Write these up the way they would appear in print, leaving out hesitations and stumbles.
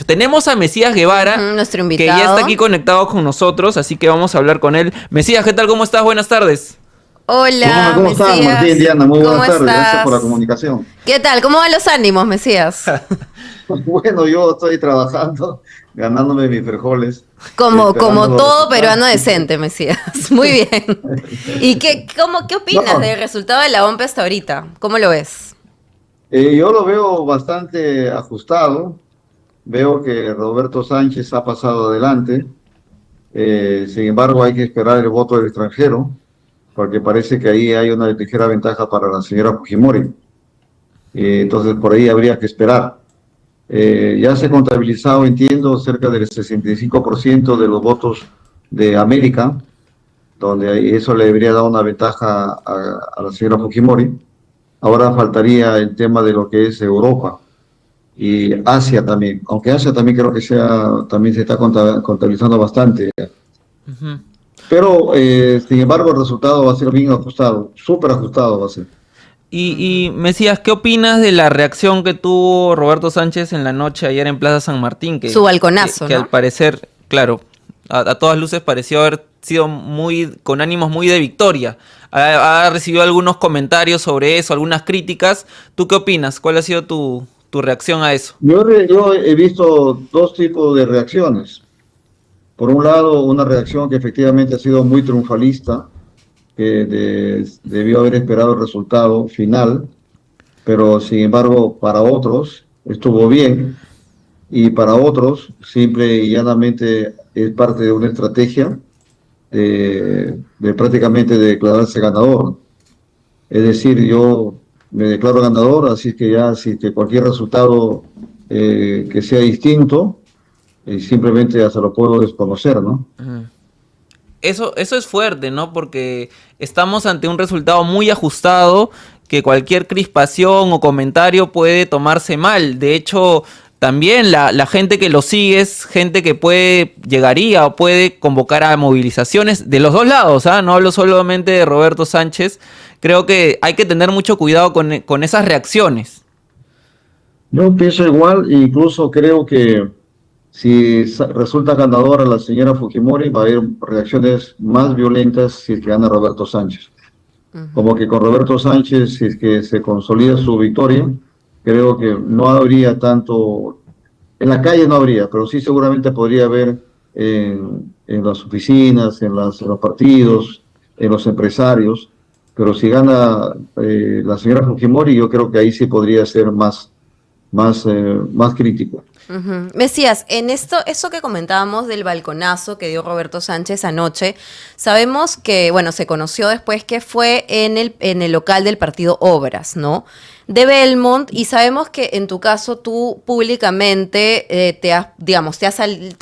Tenemos a Mesías Guevara, nuestro que invitado. ya está aquí conectado con nosotros, así que vamos a hablar con él. Mesías, ¿qué tal? ¿Cómo estás? Buenas tardes. Hola, ¿Cómo están, Mesías. Martín, Diana? Muy ¿Cómo buenas tardes, gracias por la estás? comunicación. ¿Qué tal? ¿Cómo van los ánimos, Mesías? Bueno, yo estoy trabajando, ganándome mis frijoles, Como esperando los todo resultados. peruano decente, Mesías. Muy bien. ¿Y qué opinas No, del resultado de la OMP hasta ahorita? ¿Cómo lo ves? yo lo veo bastante ajustado, veo que Roberto Sánchez ha pasado adelante, sin embargo hay que esperar el voto del extranjero, porque parece que ahí hay una ligera ventaja para la señora Fujimori. Entonces por ahí habría que esperar. Ya se ha contabilizado, entiendo, cerca del 65% de los votos de América, donde eso le debería dar una ventaja a la señora Fujimori. Ahora faltaría el tema de lo que es Europa y Asia también, aunque Asia también creo que también se está contabilizando bastante. Ujú. Pero, sin embargo, el resultado va a ser bien ajustado, súper ajustado va a ser. Y Mesías, ¿qué opinas de la reacción que tuvo Roberto Sánchez en la noche ayer en Plaza San Martín? Su balconazo, Que al ¿no? parecer, claro, a todas luces pareció haber sido con ánimos muy de victoria. Ha recibido algunos comentarios sobre eso, algunas críticas. ¿Tú qué opinas? ¿Cuál ha sido tu reacción a eso? Yo he visto dos tipos de reacciones. Por un lado, una reacción que efectivamente ha sido muy triunfalista, que debió haber esperado el resultado final, pero sin embargo para otros estuvo bien y para otros simple y llanamente es parte de una estrategia de prácticamente declararse ganador. Es decir, yo me declaro ganador, así que ya si que cualquier resultado que sea distinto, simplemente hasta lo puedo desconocer, ¿no? Eso es fuerte, ¿no? Porque estamos ante un resultado muy ajustado que cualquier crispación o comentario puede tomarse mal. De hecho, también la gente que lo sigue es gente que llegaría o puede convocar a movilizaciones de los dos lados, ¿ah? No hablo solamente de Roberto Sánchez. Creo que hay que tener mucho cuidado con esas reacciones. Yo pienso igual, e incluso creo que si resulta ganadora la señora Fujimori, va a haber reacciones más violentas si es que gana Roberto Sánchez. Como que con Roberto Sánchez, si es que se consolida su victoria, creo que no habría tanto, en la calle no habría, pero sí seguramente podría haber en las oficinas, en los partidos, en los empresarios, pero si gana la señora Fujimori, yo creo que ahí sí podría ser más crítico. Mesías, en eso que comentábamos del balconazo que dio Roberto Sánchez anoche, sabemos que, bueno, se conoció después que fue en el local del partido Obras, ¿no? De Belmont, y sabemos que en tu caso tú públicamente te has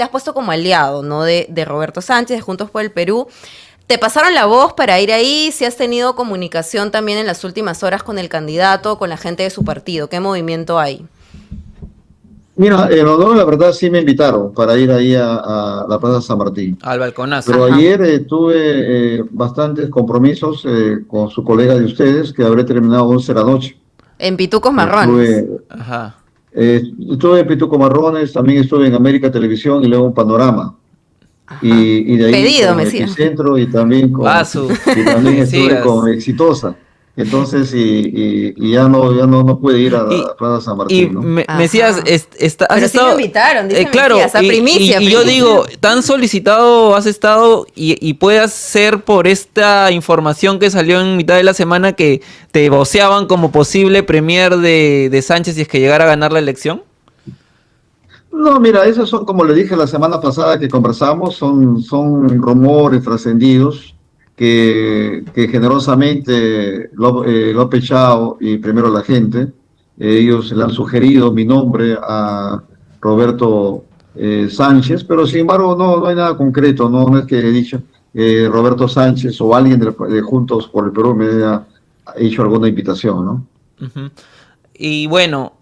puesto como aliado, ¿no? De Roberto Sánchez, de Juntos por el Perú. ¿Te pasaron la voz para ir ahí? ¿Si has tenido comunicación también en las últimas horas con el candidato, con la gente de su partido? ¿Qué movimiento hay? Mira, en honor, la verdad, sí me invitaron para ir ahí a la Plaza San Martín. Al balconazo. Pero Ajá. ayer tuve bastantes compromisos con su colega de ustedes, que habré terminado 11 de la noche. En Pitucos Marrones. Estuve, Ajá. estuve en Pituco Marrones, también estuve en América Televisión y luego en Panorama. Ajá. Y de ahí Pedido, con Mesías. Epicentro y también y también estuve Mesías. con Exitosa. Entonces, y ya no pude ir a Y, la Plaza San y Martín, ¿no? Mesías, Ajá. has Pero sí lo estado. invitaron, dice Claro, Mesías, a primicia, y yo primicia. digo, tan solicitado has estado y puedas ser por esta información que salió en mitad de la semana que te voceaban como posible premier de Sánchez si es que llegara a ganar la elección. No, mira, esos son, como le dije la semana pasada que conversamos, son rumores trascendidos que generosamente López Chao y primero la gente, ellos le han sugerido mi nombre a Roberto Sánchez, pero sin embargo no hay nada concreto, no es que he dicho Roberto Sánchez o alguien de Juntos por el Perú me haya hecho alguna invitación, ¿no? Ujú. Y bueno,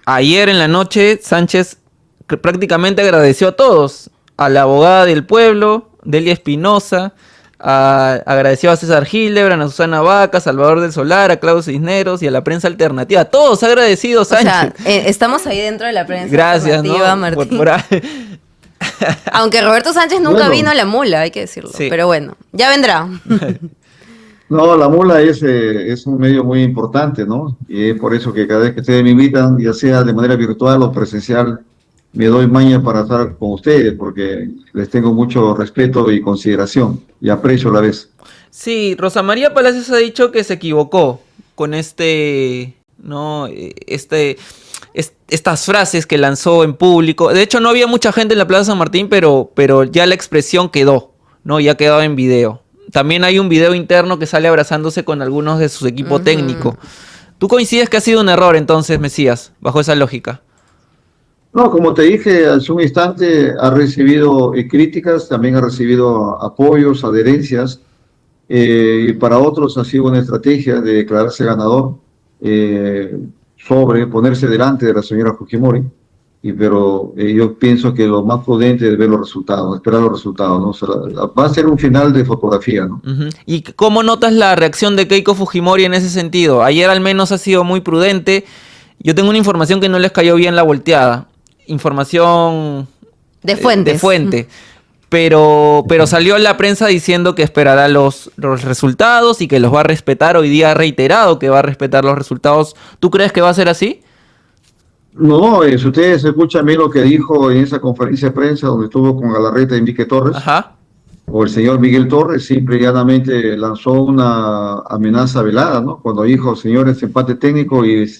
ayer en la noche Sánchez prácticamente agradeció a todos, a la abogada del pueblo, Delia Espinosa, Agradeció a César Hildebrand, a Susana Vaca, a Salvador del Solar, a Claudio Cisneros y a la prensa alternativa. A todos ha agradecido, Sánchez. O sea, estamos ahí dentro de la prensa Gracias, alternativa, ¿no? Martín. Por ahí. Aunque Roberto Sánchez nunca Bueno. vino a la mula, hay que decirlo. Sí. Pero bueno, ya vendrá. No, la mula es un medio muy importante, ¿no? Y es por eso que cada vez que ustedes me invitan, ya sea de manera virtual o presencial, me doy maña para estar con ustedes, porque les tengo mucho respeto y consideración, y aprecio a la vez. Sí, Rosa María Palacios ha dicho que se equivocó con ¿no? Estas frases que lanzó en público. De hecho, no había mucha gente en la Plaza San Martín, pero ya la expresión quedó, ¿no? Ya quedó en video. También hay un video interno que sale abrazándose con algunos de su equipo técnico. ¿Tú coincides que ha sido un error entonces, Mesías, bajo esa lógica? No, como te dije hace un instante, ha recibido críticas, también ha recibido apoyos, adherencias, y para otros ha sido una estrategia de declararse ganador sobre ponerse delante de la señora Fujimori, pero yo pienso que lo más prudente es ver los resultados, esperar los resultados, ¿no? O sea, va a ser un final de fotografía, ¿no? Uh-huh. ¿Y cómo notas la reacción de Keiko Fujimori en ese sentido? Ayer al menos ha sido muy prudente. Yo tengo una información que no les cayó bien la volteada. Información De fuentes. de fuente. Pero salió la prensa diciendo que esperará los resultados y que los va a respetar. Hoy día ha reiterado que va a respetar los resultados. ¿Tú crees que va a ser así? No, si ustedes escuchan bien lo que dijo en esa conferencia de prensa donde estuvo con Galarreta y Enrique Torres, Ajá. o el señor Miguel Torres, simple y llanamente lanzó una amenaza velada, ¿no? Cuando dijo, señores, empate técnico y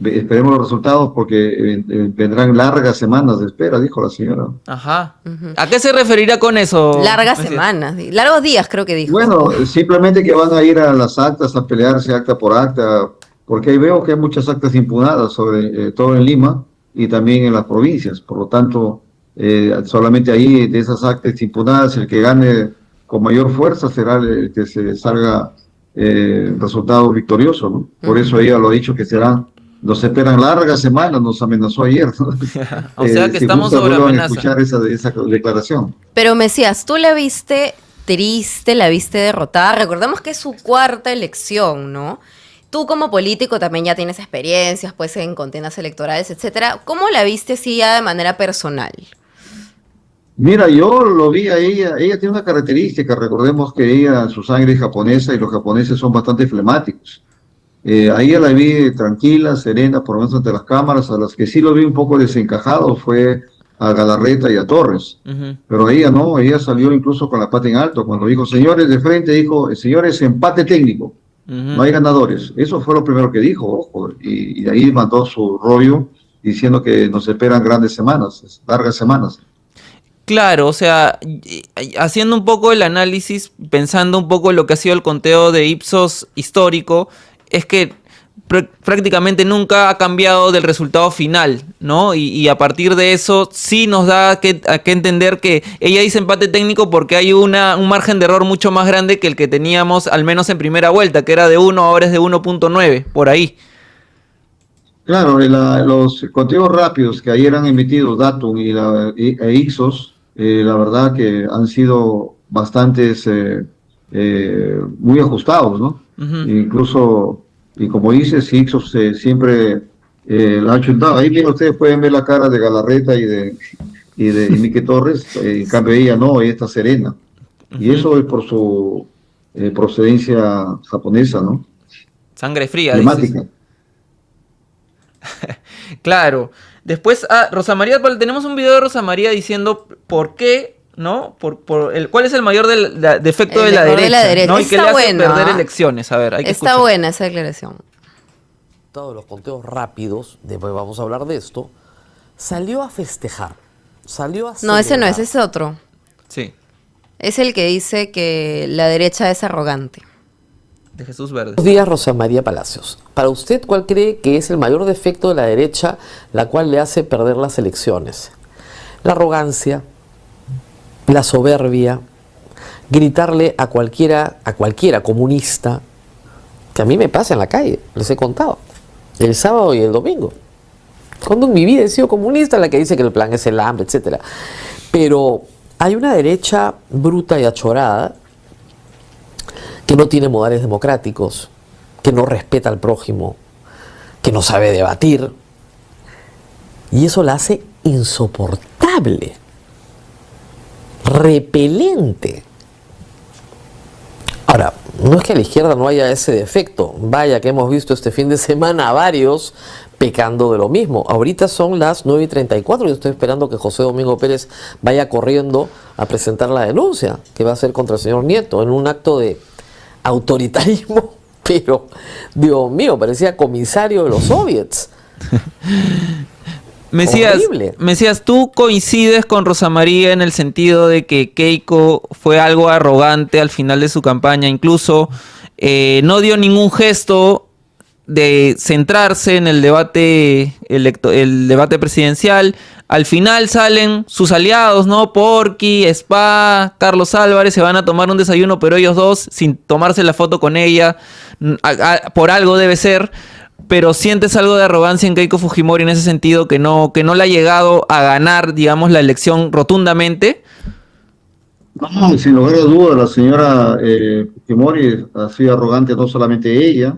esperemos los resultados porque vendrán largas semanas de espera, dijo la señora. Ajá. ¿A qué se referirá con eso? Largas Mesías? semanas, largos días creo que dijo. Bueno, simplemente que van a ir a las actas a pelearse acta por acta, porque ahí veo que hay muchas actas impugnadas sobre todo en Lima y también en las provincias. Por lo tanto, solamente ahí de esas actas impugnadas, el que gane con mayor fuerza será el que se salga resultado victorioso, ¿no? Por eso ella lo ha dicho que nos esperan largas semanas, nos amenazó ayer, ¿no? O sea que si estamos gusta, sobre vuelvan a amenaza. escuchar esa declaración. Pero Mesías, tú la viste triste, la viste derrotada. Recordemos que es su cuarta elección, ¿no? Tú como político también ya tienes experiencias, pues, en contiendas electorales, etcétera. ¿Cómo la viste así ya de manera personal? Mira, yo lo vi a ella tiene una característica, recordemos que ella, su sangre es japonesa y los japoneses son bastante flemáticos. A ella la vi tranquila, serena, por lo menos ante las cámaras. A las que sí lo vi un poco desencajado fue a Galarreta y a Torres. Uh-huh. Pero ella no, ella salió incluso con la pata en alto. Cuando dijo, señores, de frente, dijo, señores, empate técnico, no hay ganadores. Eso fue lo primero que dijo, ojo, y de ahí mandó su rollo diciendo que nos esperan grandes semanas, largas semanas. Claro, o sea, haciendo un poco el análisis, pensando un poco en lo que ha sido el conteo de Ipsos histórico, es que prácticamente nunca ha cambiado del resultado final, ¿no? Y a partir de eso sí nos da a que entender que ella dice empate técnico porque hay un margen de error mucho más grande que el que teníamos al menos en primera vuelta, que era de 1, ahora es de 1.9, por ahí. Claro, los conteos rápidos que ayer han emitido Datum e Ipsos, la verdad que han sido bastantes, muy ajustados, ¿no? Uh-huh. Incluso, y como dices, Ipsos siempre la ha chuntado. Ahí bien ustedes pueden ver la cara de Galarreta y de Enrique Torres, en cambio ella no, ella está serena. Uh-huh. Y eso es por su procedencia japonesa, ¿no? Sangre fría, Climática. dices. Claro. Después, Rosa María, tenemos un video de Rosa María diciendo por qué, ¿no? ¿Cuál es el mayor defecto de la derecha? ¿No? Y que le hace perder elecciones. A ver, hay que escuchar. Está buena esa declaración. Todos los conteos rápidos, después vamos a hablar de esto, salió a festejar, salió a No, ese no es, celebrar. ese es otro. Sí, Es el que dice que la derecha es arrogante. de Jesús Verde. Buenos días, Rosa María Palacios. Para usted, ¿cuál cree que es el mayor defecto de la derecha, la cual le hace perder las elecciones? La arrogancia, la soberbia, gritarle a cualquiera comunista, que a mí me pasa en la calle, les he contado, el sábado y el domingo. Cuando en mi vida he sido comunista, la que dice que el plan es el hambre, etc. Pero hay una derecha bruta y achorada que no tiene modales democráticos, que no respeta al prójimo, que no sabe debatir. Y eso la hace insoportable, repelente. Ahora, no es que a la izquierda no haya ese defecto. Vaya que hemos visto este fin de semana a varios pecando de lo mismo. Ahorita son las 9:34 y estoy esperando que José Domingo Pérez vaya corriendo a presentar la denuncia que va a hacer contra el señor Nieto en un acto de autoritarismo, pero, Dios mío, parecía comisario de los soviets. Mesías, ¿tú coincides con Rosa María en el sentido de que Keiko fue algo arrogante al final de su campaña? Incluso no dio ningún gesto de centrarse en el debate el debate presidencial. Al final salen sus aliados, ¿no? Porky, Spa, Carlos Álvarez, se van a tomar un desayuno, pero ellos dos, sin tomarse la foto con ella, por algo debe ser. Pero ¿sientes algo de arrogancia en Keiko Fujimori en ese sentido, que no le ha llegado a ganar, digamos, la elección rotundamente? No, sin lugar a dudas, la señora Fujimori ha sido arrogante, no solamente ella,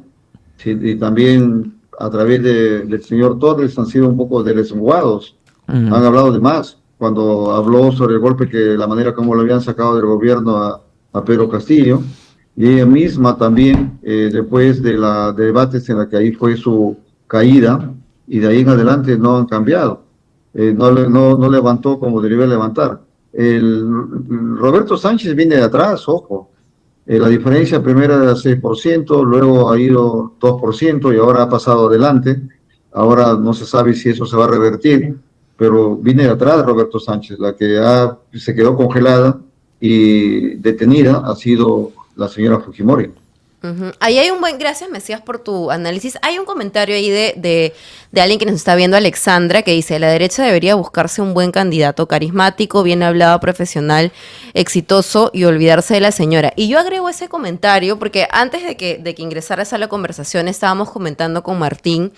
y también a través del señor Torres han sido un poco deslenguados. Han hablado de más. Cuando habló sobre el golpe, que la manera como lo habían sacado del gobierno a Pedro Castillo, y ella misma también, después de debates en la que ahí fue su caída, y de ahí en adelante no han cambiado. No levantó como debería levantar. Roberto Sánchez viene de atrás, ojo. La diferencia primero era 6%, luego ha ido 2% y ahora ha pasado adelante. Ahora no se sabe si eso se va a revertir, pero viene de atrás Roberto Sánchez. La que se quedó congelada y detenida ha sido la señora Fujimori. Ahí hay gracias Mesías por tu análisis. Hay un comentario ahí de alguien que nos está viendo, Alexandra, que dice: la derecha debería buscarse un buen candidato carismático, bien hablado, profesional, exitoso, y olvidarse de la señora. Y yo agrego ese comentario porque antes de que ingresaras a la conversación estábamos comentando con Martín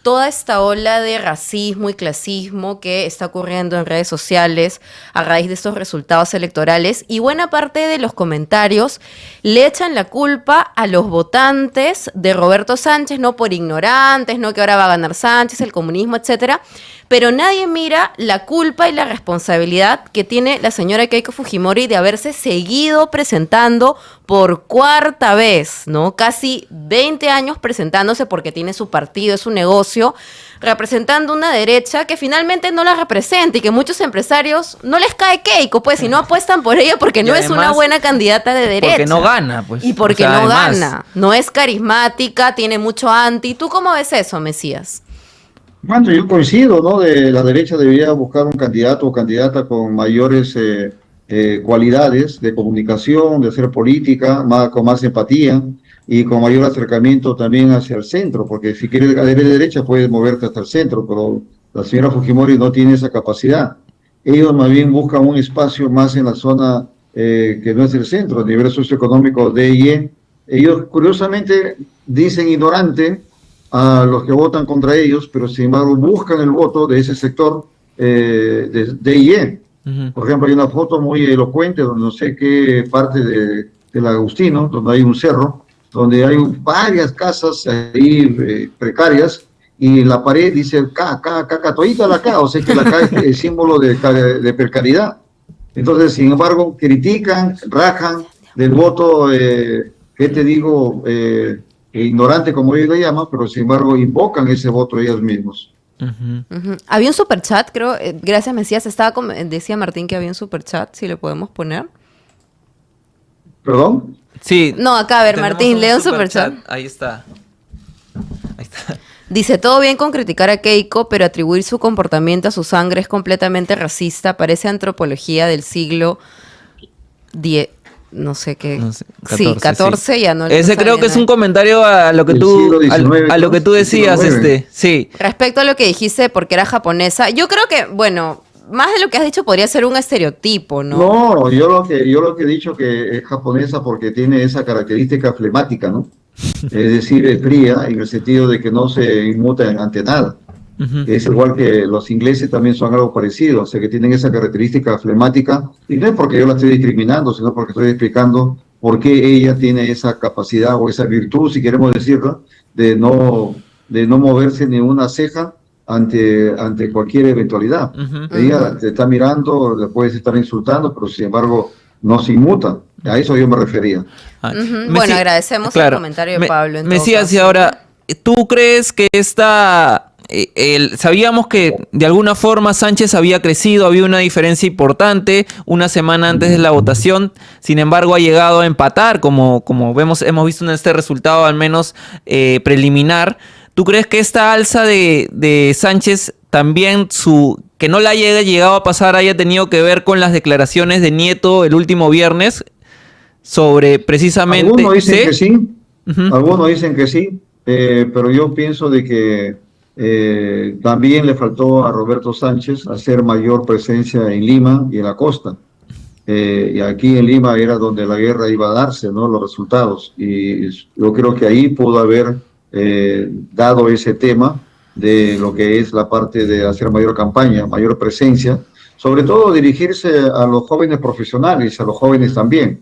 toda esta ola de racismo y clasismo que está ocurriendo en redes sociales a raíz de estos resultados electorales, y buena parte de los comentarios le echan la culpa a los votantes de Roberto Sánchez, no por ignorantes, no que ahora va a ganar Sánchez, el comunismo, etcétera, pero nadie mira la culpa y la responsabilidad que tiene la señora Keiko Fujimori de haberse seguido presentando por cuarta vez, ¿no? Casi 20 años presentándose porque tiene su partido, es su negocio, representando una derecha que finalmente no la representa y que muchos empresarios no les cae Keiko, pues, y no apuestan por ella porque no es una buena candidata de derecha. Porque no gana, pues. Y porque no gana, no es carismática, tiene mucho anti. ¿Tú cómo ves eso, Mesías? Bueno, yo coincido, ¿no? La derecha debería buscar un candidato o candidata con mayores cualidades de comunicación, de hacer política, con más empatía y con mayor acercamiento también hacia el centro, porque si quieres de derecha puedes moverte hasta el centro, pero la señora Fujimori no tiene esa capacidad. Ellos más bien buscan un espacio más en la zona que no es el centro, a nivel socioeconómico D y E. Ellos curiosamente dicen ignorante a los que votan contra ellos, pero sin embargo buscan el voto de ese sector de D y E. Por ejemplo, hay una foto muy elocuente donde no sé qué parte del Agustino, donde hay un cerro, donde hay varias casas ahí precarias, y la pared dice K, todita la K, o sea que la K es el símbolo de precariedad. Entonces, sin embargo, critican, rajan del voto, ¿qué te digo?, ignorante, como ellos le llaman, pero sin embargo invocan ese voto ellos mismos. Había un superchat, creo, gracias Mesías, decía Martín que había un superchat, si le podemos poner. ¿Perdón? Sí. No, acá, a ver, Martín, lee un superchat. Ahí está. Dice: todo bien con criticar a Keiko, pero atribuir su comportamiento a su sangre es completamente racista, parece antropología del siglo X. No sé qué. No sé, 14, sí, 14 sí. Ya no. Ese creo que es un comentario a lo que a lo que tú decías, sí. Respecto a lo que dijiste, porque era japonesa, yo creo que, bueno, más de lo que has dicho podría ser un estereotipo, ¿no? No, yo lo que he dicho que es japonesa porque tiene esa característica flemática, ¿no? Es decir, es fría en el sentido de que no se inmuta ante nada. Es igual que los ingleses también son algo parecido, o sea que tienen esa característica flemática, y no es porque yo la estoy discriminando, sino porque estoy explicando por qué ella tiene esa capacidad o esa virtud, si queremos decirlo, de no moverse ni una ceja ante cualquier eventualidad. Ella te está mirando, le puedes estar insultando, pero sin embargo no se inmuta. A eso yo me refería. Bueno, agradecemos el comentario de Pablo. En todo Mesías, caso. y ahora, ¿tú crees que sabíamos que de alguna forma Sánchez había crecido, había una diferencia importante una semana antes de la votación, sin embargo ha llegado a empatar, como hemos visto en este resultado al menos preliminar? ¿Tú crees que esta alza de Sánchez también que no la haya llegado a pasar haya tenido que ver con las declaraciones de Nieto el último viernes sobre precisamente... Algunos dicen que sí, algunos dicen que sí, pero yo pienso de que también le faltó a Roberto Sánchez hacer mayor presencia en Lima y en la costa. Y aquí en Lima era donde la guerra iba a darse, ¿no? Los resultados. Y yo creo que ahí pudo haber dado ese tema de lo que es la parte de hacer mayor campaña, mayor presencia, sobre todo dirigirse a los jóvenes profesionales, a los jóvenes también.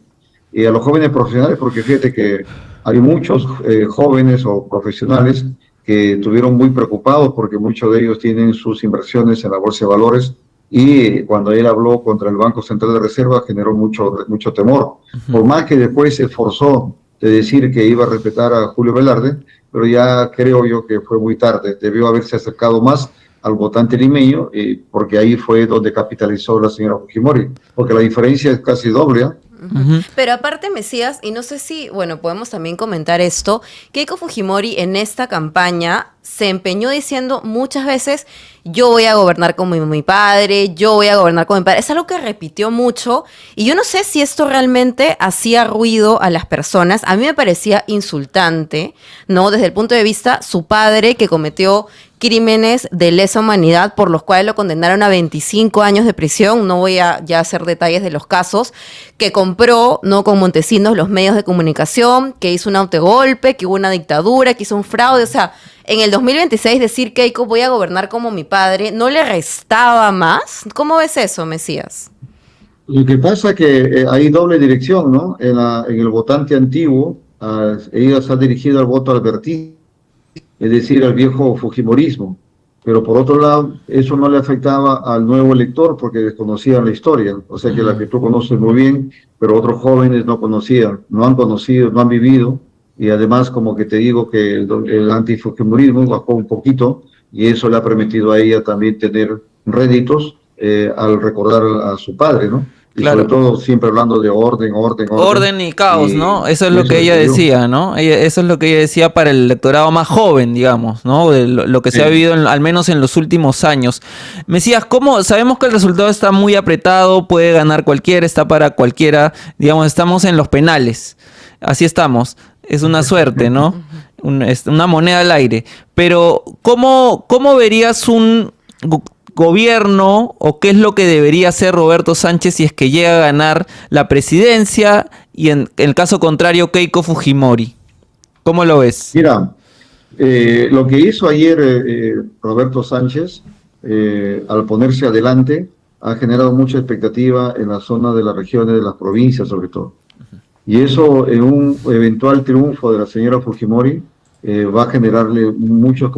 Y a los jóvenes profesionales, porque fíjate que hay muchos jóvenes o profesionales que estuvieron muy preocupados porque muchos de ellos tienen sus inversiones en la bolsa de valores, y cuando él habló contra el Banco Central de Reserva generó mucho temor. Por más que después se esforzó de decir que iba a respetar a Julio Velarde, pero ya creo yo que fue muy tarde. Debió haberse acercado más al votante limeño, porque ahí fue donde capitalizó la señora Fujimori, porque la diferencia es casi doble, ¿eh? Pero aparte, Mesías, y no sé si, bueno, podemos también comentar esto, Keiko Fujimori en esta campaña se empeñó diciendo muchas veces: yo voy a gobernar como mi padre, yo voy a gobernar como mi padre. Es algo que repitió mucho, y yo no sé si esto realmente hacía ruido a las personas. A mí me parecía insultante, ¿no? Desde el punto de vista, su padre, que cometió crímenes de lesa humanidad por los cuales lo condenaron a 25 años de prisión, no voy a ya hacer detalles de los casos, que compró, ¿no?, con Montesinos los medios de comunicación, que hizo un autogolpe, que hubo una dictadura, que hizo un fraude. O sea, en el 2026 decir Keiko voy a gobernar como mi padre, ¿no le restaba más? ¿Cómo ves eso, Mesías? Lo que pasa es que hay doble dirección, ¿no? En el votante antiguo, ella se ha dirigido al voto albertista, es decir, al viejo fujimorismo. Pero por otro lado, eso no le afectaba al nuevo elector porque desconocían la historia. O sea que la que tú conoces muy bien, pero otros jóvenes no conocían, no han conocido, no han vivido. Y además, como que te digo que el antifujimorismo bajó un poquito, y eso le ha permitido a ella también tener réditos al recordar a su padre, ¿no? Y Claro. sobre todo siempre hablando de orden. Orden y caos, ¿no? Eso es lo eso que ella digo. decía, ¿no? Eso es lo que ella decía para el electorado más joven, digamos, ¿no? De lo que se ha vivido al menos en los últimos años. Mesías, ¿cómo? Sabemos que el resultado está muy apretado, puede ganar cualquiera, está para cualquiera, digamos, estamos en los penales. Así estamos. Es una suerte, ¿no? Una moneda al aire. Pero, ¿cómo verías un gobierno, o qué es lo que debería hacer Roberto Sánchez si es que llega a ganar la presidencia, y en el caso contrario Keiko Fujimori? ¿Cómo lo ves? Mira, lo que hizo ayer Roberto Sánchez, al ponerse adelante, ha generado mucha expectativa en la zona de las regiones, de las provincias sobre todo. Y eso, en un eventual triunfo de la señora Fujimori, va a generarle muchos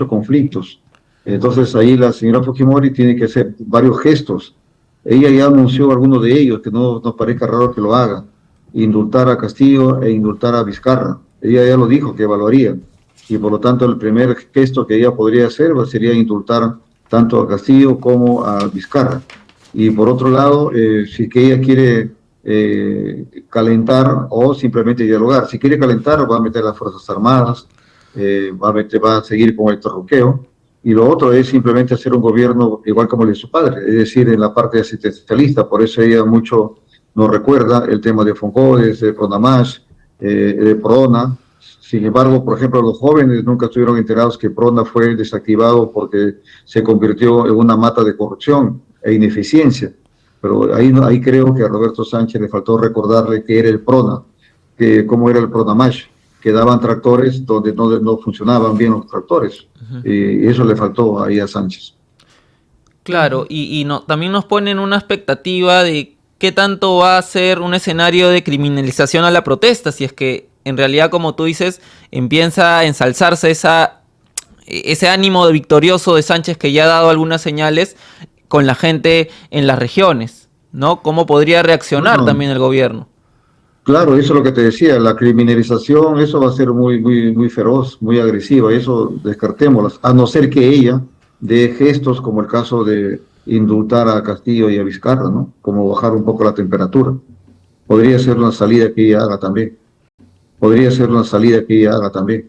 conflictos. Entonces ahí la señora Fujimori tiene que hacer varios gestos. Ella ya anunció algunos de ellos, que no nos parezca raro que lo haga: indultar a Castillo e indultar a Vizcarra. Ella ya lo dijo que evaluaría, y por lo tanto el primer gesto que ella podría hacer sería indultar tanto a Castillo como a Vizcarra. Y por otro lado, si que ella quiere calentar o simplemente dialogar, si quiere calentar va a meter las Fuerzas Armadas, va a seguir con el terruqueo. Y lo otro es simplemente hacer un gobierno igual como el de su padre, es decir, en la parte asistencialista. Por eso ella mucho nos recuerda el tema de Foncodes, de Pronamás, de Prona. Sin embargo, por ejemplo, los jóvenes nunca estuvieron enterados que Prona fue desactivado porque se convirtió en una mata de corrupción e ineficiencia. Pero ahí creo que a Roberto Sánchez le faltó recordarle que era el Prona, que cómo era el Pronamás, que daban tractores donde no funcionaban bien los tractores. Y eso le faltó ahí a Sánchez. Claro, y también nos ponen una expectativa de ¿qué tanto va a ser un escenario de criminalización a la protesta? Si es que en realidad, como tú dices, empieza a ensalzarse ese ánimo victorioso de Sánchez, que ya ha dado algunas señales con la gente en las regiones, ¿no? ¿Cómo podría reaccionar Bueno, también el gobierno? claro, eso es lo que te decía, la criminalización, eso va a ser muy feroz, muy agresiva, eso descartémoslas, a no ser que ella dé gestos como el caso de indultar a Castillo y a Vizcarra, ¿no? Como bajar un poco la temperatura. Podría ser una salida que ella haga también. Podría ser una salida que ella haga también.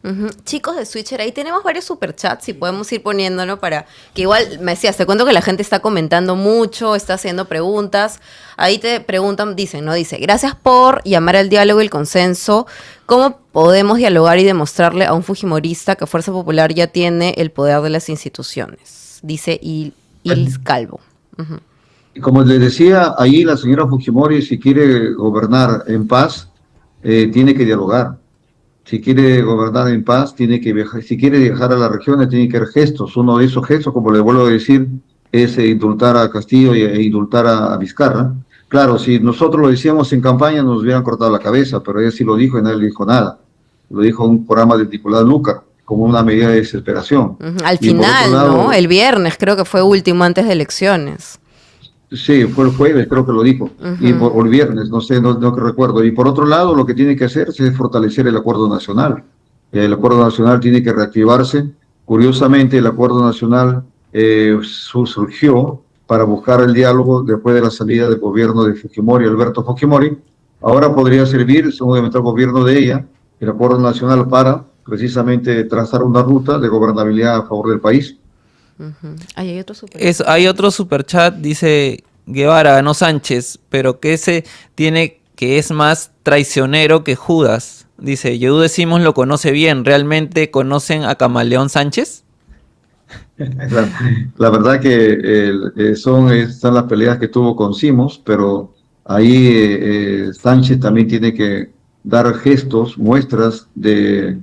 Ujú. Chicos de Switcher, ahí tenemos varios superchats y podemos ir poniéndolo para que igual, me decías, te cuento que la gente está comentando mucho, está haciendo preguntas. Ahí te preguntan, dicen, ¿no? Dice, gracias por llamar al diálogo y el consenso. ¿Cómo podemos dialogar y demostrarle a un fujimorista que Fuerza Popular ya tiene el poder de las instituciones? Dice Ils Calvo. Ujú. Y como les decía, ahí la señora Fujimori, si quiere gobernar en paz, tiene que dialogar. Si quiere gobernar en paz, tiene que viajar. Si quiere viajar a las regiones, tiene que hacer gestos. Uno de esos gestos, como le vuelvo a decir, es indultar a Castillo e indultar a Vizcarra. Claro, si nosotros lo decíamos en campaña, nos hubieran cortado la cabeza, pero ella sí lo dijo y nadie le dijo nada. Lo dijo en un programa del titular Lucar, como una medida de desesperación. Ujú. Al Y por otro final, lado, ¿no? El viernes creo que fue último antes de elecciones. sí, fue el jueves, creo que lo dijo, Ujú. o el viernes, no sé, no que recuerdo. Y por otro lado, lo que tiene que hacerse es fortalecer el acuerdo nacional. El acuerdo nacional tiene que reactivarse. Curiosamente, el acuerdo nacional surgió para buscar el diálogo después de la salida del gobierno de Fujimori, Alberto Fujimori. Ahora podría servir, según el gobierno de ella, el acuerdo nacional para precisamente trazar una ruta de gobernabilidad a favor del país. Ujú. Ahí hay otro superchat. Hay otro superchat, dice Guevara, ganó Sánchez, pero que ese tiene que es más traicionero que Judas. Dice, Yehú Decimos lo conoce bien, ¿realmente conocen a Camaleón Sánchez? La, la verdad que están las peleas que tuvo con Simos, pero ahí Sánchez también tiene que dar gestos, muestras de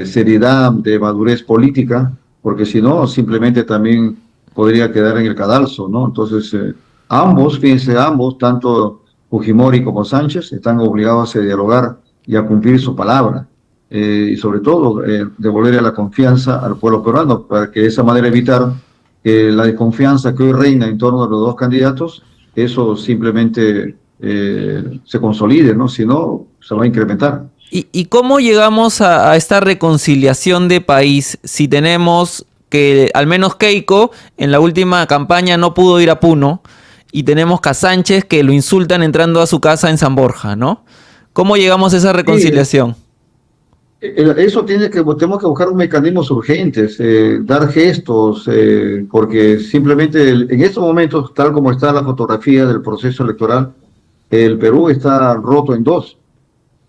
seriedad, de madurez política, porque si no, simplemente también podría quedar en el cadalso, ¿no? Entonces, ambos, fíjense, ambos, tanto Fujimori como Sánchez, están obligados a dialogar y a cumplir su palabra y sobre todo devolverle la confianza al pueblo peruano para que de esa manera evitar que la desconfianza que hoy reina en torno a los dos candidatos, eso simplemente se consolide, ¿no? Si no, se va a incrementar. ¿Y cómo llegamos a esta reconciliación de país si tenemos que al menos Keiko en la última campaña no pudo ir a Puno y tenemos a Sánchez que lo insultan entrando a su casa en San Borja, ¿no? ¿Cómo llegamos a esa reconciliación? Eso tenemos que buscar mecanismos urgentes, dar gestos, porque simplemente en estos momentos, tal como está la fotografía del proceso electoral, el Perú está roto en dos.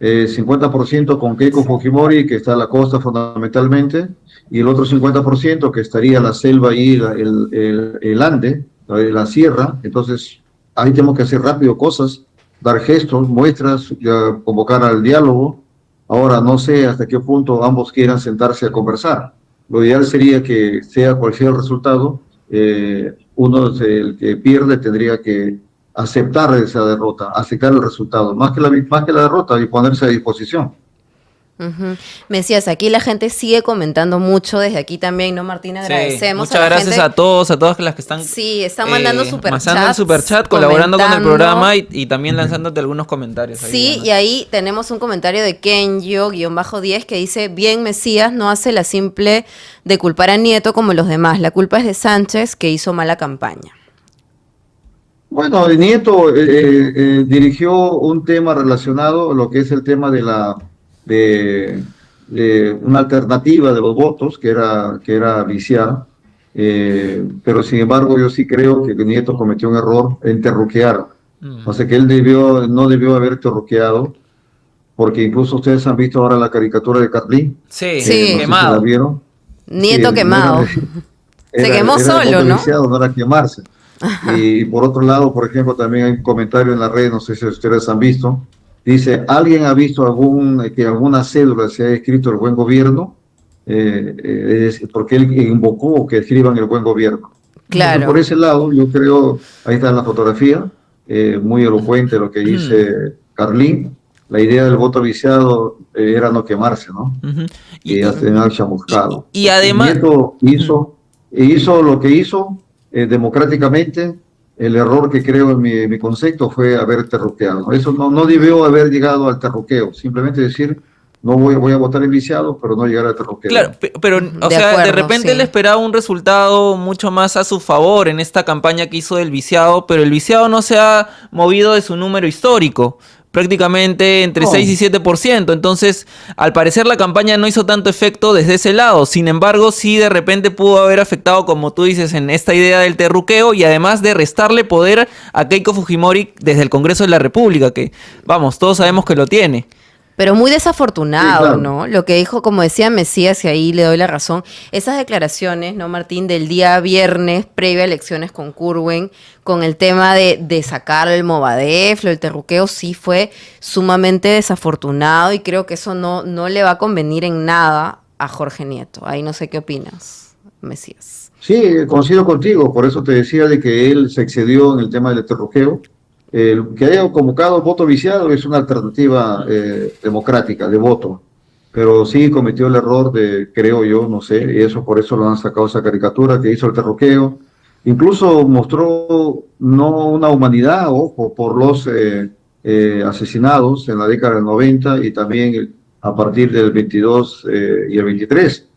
50% con Keiko Fujimori, que está en la costa fundamentalmente, y el otro 50% que estaría la selva y el Ande, la sierra. Entonces, ahí tenemos que hacer rápido cosas, dar gestos, muestras, convocar al diálogo. Ahora, no sé hasta qué punto ambos quieran sentarse a conversar. Lo ideal sería que, sea cual sea el resultado, el que pierde tendría que aceptar esa derrota, aceptar el resultado, más que la derrota y ponerse a disposición. Ujú. Me decías, aquí la gente sigue comentando mucho, desde aquí también, ¿no, Martín? Agradecemos muchas a la gracias gente. a todas las que están Sí, están mandando superchats, mandando el superchat, colaborando con el comentando. programa y también lanzándote algunos comentarios. Ahí, Sí, ¿no? y ahí tenemos un comentario de Kenyo-10 que dice, bien Mesías no hace la simple de culpar a Nieto como los demás, la culpa es de Sánchez que hizo mala campaña. Bueno, el Nieto dirigió un tema relacionado a lo que es el tema de una alternativa de los votos, que era viciar, pero sin embargo yo sí creo que Nieto cometió un error en terruquear. O sea que él no debió haber terruqueado, porque incluso ustedes han visto ahora la caricatura de Carlín, Sí, Sí. no sé si la quemado. vieron. Nieto Sí, quemado. Se quemó era el solo, voto ¿no? viciado, no era quemarse. Y por otro lado, por ejemplo, también hay un comentario en la red, no sé si ustedes han visto, dice, ¿alguien ha visto que alguna cédula se haya escrito el buen gobierno? Porque él invocó que escriban el buen gobierno. Entonces, Claro. por ese lado, yo creo, ahí está la fotografía, muy elocuente lo que dice Carlín. La idea del voto viciado era no quemarse, ¿no? Ujú. Y ya tener chamuscado. Y además... Nieto hizo lo que hizo democráticamente. El error que creo en mi concepto fue haber terruqueado. Eso no debió haber llegado al terruqueo. Simplemente decir, no voy a votar en viciado, pero no llegar al terruqueo. Claro, pero, o De sea, acuerdo, de repente sí. él esperaba un resultado mucho más a su favor en esta campaña que hizo del viciado, pero el viciado no se ha movido de su número histórico, prácticamente entre No. 6 y 7%. Entonces, al parecer la campaña no hizo tanto efecto desde ese lado. Sin embargo, sí de repente pudo haber afectado, como tú dices, en esta idea del terruqueo y además de restarle poder a Keiko Fujimori desde el Congreso de la República, que, vamos, todos sabemos que lo tiene. Pero muy desafortunado, Sí, claro. ¿no? Lo que dijo, como decía Mesías, y ahí le doy la razón, esas declaraciones, ¿no, Martín? Del día viernes, previo a elecciones con Curwen, con el tema de sacar el Movadef, el terruqueo, sí fue sumamente desafortunado y creo que eso no le va a convenir en nada a Jorge Nieto. Ahí no sé qué opinas, Mesías. Sí, coincido contigo, por eso te decía de que él se excedió en el tema del terruqueo. El que haya convocado voto viciado es una alternativa democrática de voto, pero sí cometió el error de, creo yo, no sé, y eso por eso lo han sacado esa caricatura que hizo el terruqueo. Incluso mostró no una humanidad, ojo, por los asesinados en la década del 90 y también a partir del 22 y el 23.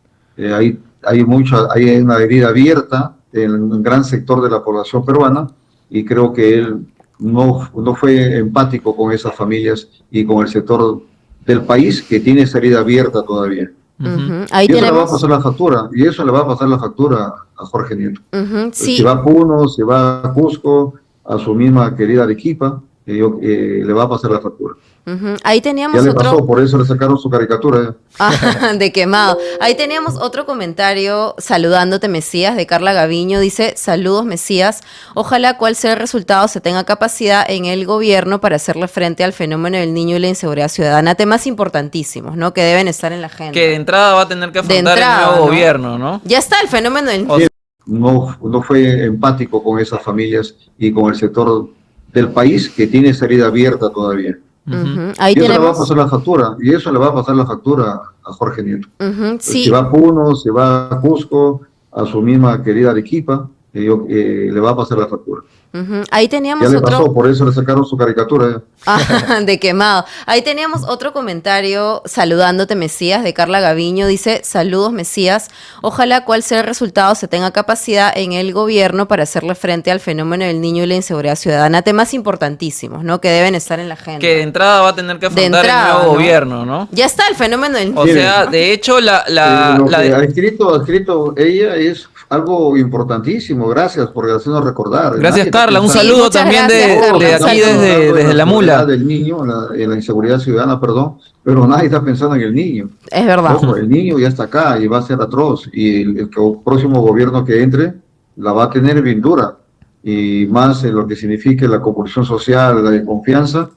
Hay una herida abierta en un gran sector de la población peruana y creo que él no fue empático con esas familias y con el sector del país que tiene esa herida abierta todavía. Ujú. Ahí Y eso le va a tenemos... pasar la factura, y eso le va a pasar la factura a Jorge Nieto. Ujú, sí. Si va a Puno, si va a Cusco, a su misma querida Arequipa, le va a pasar la factura. Ujú. Ahí Ya teníamos le otro... pasó, por eso le sacaron su caricatura. Ah, de quemado. Ahí teníamos otro comentario saludándote, Mesías, de Carla Gaviño. Dice, saludos, Mesías. Ojalá cual sea el resultado se tenga capacidad en el gobierno para hacerle frente al fenómeno del niño y la inseguridad ciudadana. Temas importantísimos, ¿no? Que deben estar en la agenda. Que de entrada va a tener que De afrontar entrada, el nuevo ¿no? gobierno, ¿no? Ya está el fenómeno del O sea, No fue empático con esas familias y con el sector del país que tiene esa herida abierta todavía. Ujú. Ahí Y eso le va a tenemos... pasar la factura, y eso le va a pasar la factura a Jorge Nieto. Ujú, sí. Si va a Puno, si va a Cusco, a su misma querida Arequipa, le va a pasar la factura. Ujú. Ahí Ya teníamos le otro... pasó, por eso le sacaron su caricatura. Ah, de quemado. Ahí teníamos otro comentario saludándote, Mesías, de Carla Gaviño. Dice, saludos, Mesías. Ojalá cual sea el resultado se tenga capacidad en el gobierno para hacerle frente al fenómeno del niño y la inseguridad ciudadana. Temas importantísimos, ¿no? Que deben estar en la agenda. que de entrada va a tener que De afrontar entrada, el nuevo ¿no? gobierno, ¿no? Ya está el fenómeno del O Sí. sea, de hecho, Lo que ha escrito ella es algo importantísimo. Gracias por hacernos recordar. Gracias, Nadie está Carla. Un pensando- saludo muchas también gracias, de, Carla. de Un aquí saludo. desde la mula. seguridad del niño, en la inseguridad ciudadana, perdón, pero nadie está pensando en el niño. Es verdad. Ojo, el niño ya está acá y va a ser atroz y el próximo gobierno que entre la va a tener bien dura y más en lo que signifique la convulsión social, la desconfianza.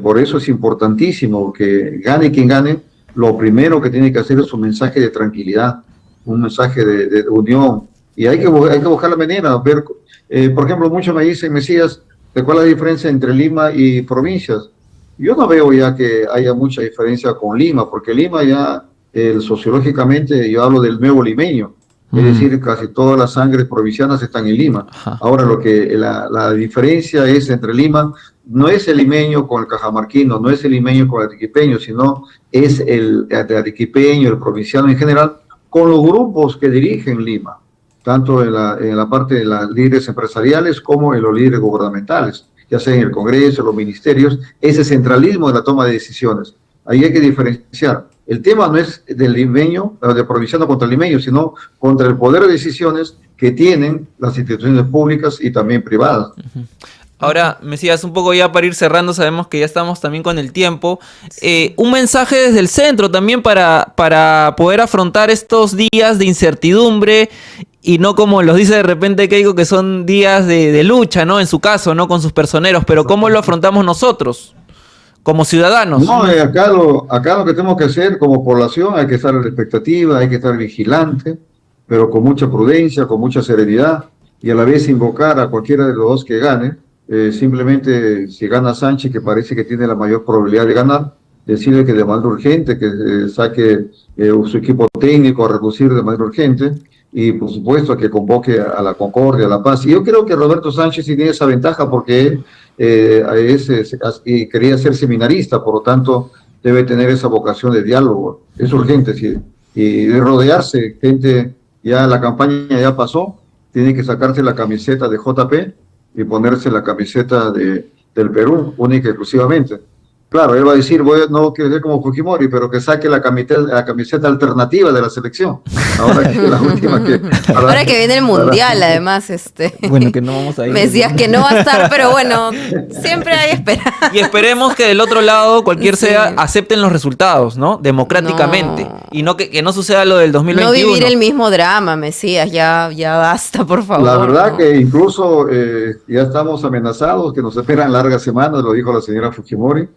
Por eso es importantísimo que gane quien gane, lo primero que tiene que hacer es un mensaje de tranquilidad, un mensaje de unión y hay que buscar la manera, ver, por ejemplo, muchos me dicen, Mesías, ¿de cuál es la diferencia entre Lima y provincias? Yo no veo ya que haya mucha diferencia con Lima, porque Lima ya sociológicamente, yo hablo del nuevo limeño, es decir, casi todas las sangres provincianas están en Lima. Ajá. Ahora lo que la diferencia es entre Lima, no es el limeño con el cajamarquino, no es el limeño con el arequipeño, sino es el arequipeño, el provinciano en general, con los grupos que dirigen Lima, tanto en la parte de los líderes empresariales como en los líderes gubernamentales, ya sea en el Congreso, en los ministerios, ese centralismo de la toma de decisiones. Ahí hay que diferenciar. El tema no es del limeño, del provinciano contra el limeño, sino contra el poder de decisiones que tienen las instituciones públicas y también privadas. Ahora, Mesías, un poco ya para ir cerrando, sabemos que ya estamos también con el tiempo. Un mensaje desde el centro también para poder afrontar estos días de incertidumbre y no como los dice de repente Keiko, que son días de lucha, ¿no? En su caso, ¿no? Con sus personeros, pero ¿cómo lo afrontamos nosotros como ciudadanos? No, acá lo que tenemos que hacer como población, hay que estar a la expectativa, hay que estar vigilante, pero con mucha prudencia, con mucha serenidad, y a la vez invocar a cualquiera de los dos que gane, simplemente si gana Sánchez, que parece que tiene la mayor probabilidad de ganar, decirle que de manera urgente, que saque su equipo técnico a reducir de manera urgente y por supuesto que convoque a la concordia, a la paz. Y yo creo que Roberto Sánchez sí tiene esa ventaja porque él quería ser seminarista, por lo tanto debe tener esa vocación de diálogo. Es urgente, sí. Y de rodearse, gente, ya la campaña ya pasó, tiene que sacarse la camiseta de JP y ponerse la camiseta del Perú, única y exclusivamente. Claro, él va a decir, no quiero ser como Fujimori, pero que saque la camiseta alternativa de la selección. Ahora que la última que... Ahora que viene el Mundial, además, Bueno, que no vamos a ir. me decías que no va a estar, pero bueno, siempre hay esperanza. Y esperemos que del otro lado, cualquier Sí. sea, acepten los resultados, ¿no? Democráticamente. No. Y no que no suceda lo del 2021. No vivir el mismo drama, Mesías, ya basta, por favor. La verdad ¿no? que incluso ya estamos amenazados, que nos esperan largas semanas, lo dijo la señora Fujimori.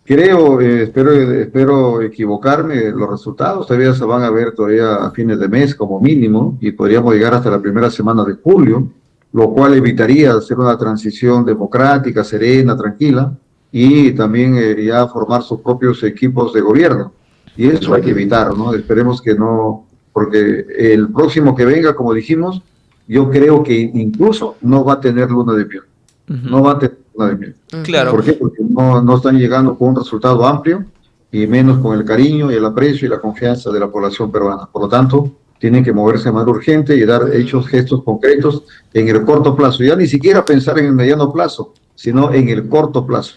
Creo, espero equivocarme, los resultados todavía se van a ver todavía a fines de mes como mínimo y podríamos llegar hasta la primera semana de julio, lo cual evitaría hacer una transición democrática, serena, tranquila y también ya formar sus propios equipos de gobierno. Y eso hay que evitar, ¿no? Esperemos que no, porque el próximo que venga, como dijimos, yo creo que incluso no va a tener luna de miel. No va a tener luna de miel. Claro. ¿Por qué? Porque no están llegando con un resultado amplio y menos con el cariño y el aprecio y la confianza de la población peruana. Por lo tanto, tienen que moverse más urgente y dar gestos concretos en el corto plazo. Ya ni siquiera pensar en el mediano plazo, sino en el corto plazo.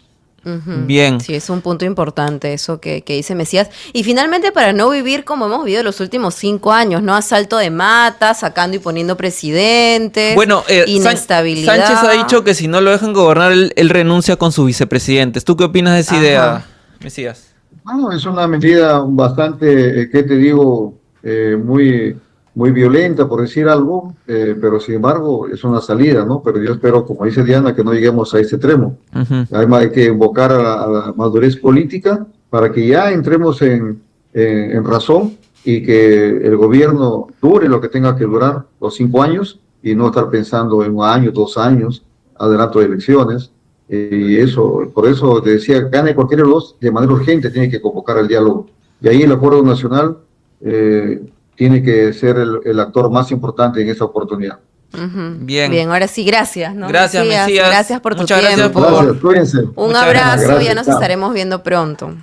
Bien. Sí, es un punto importante eso que dice Mesías. Y finalmente, para no vivir como hemos vivido los últimos 5 años, ¿no? Asalto de mata, sacando y poniendo presidentes, Bueno, inestabilidad. Sánchez ha dicho que si no lo dejan gobernar, él renuncia con sus vicepresidentes. ¿Tú qué opinas de esa idea, Mesías? Bueno, es una medida bastante, ¿qué te digo? Muy violenta, por decir algo, pero sin embargo es una salida, ¿no? Pero yo espero, como dice Diana, que no lleguemos a ese extremo. Hay que invocar a la madurez política para que ya entremos en razón y que el gobierno dure lo que tenga que durar, los 5 años, y no estar pensando en 1 año, 2 años, adelanto de elecciones. Y eso, por eso te decía, gane cualquiera de los dos, de manera urgente tiene que convocar el diálogo. Y ahí el acuerdo nacional tiene que ser el actor más importante en esa oportunidad. Bien. Ahora sí, gracias, ¿no? Gracias, Mesías. Gracias por tu Muchas gracias tiempo. por- Gracias, cuídense. Un Muchas abrazo, gracias, ya nos chao. estaremos viendo pronto.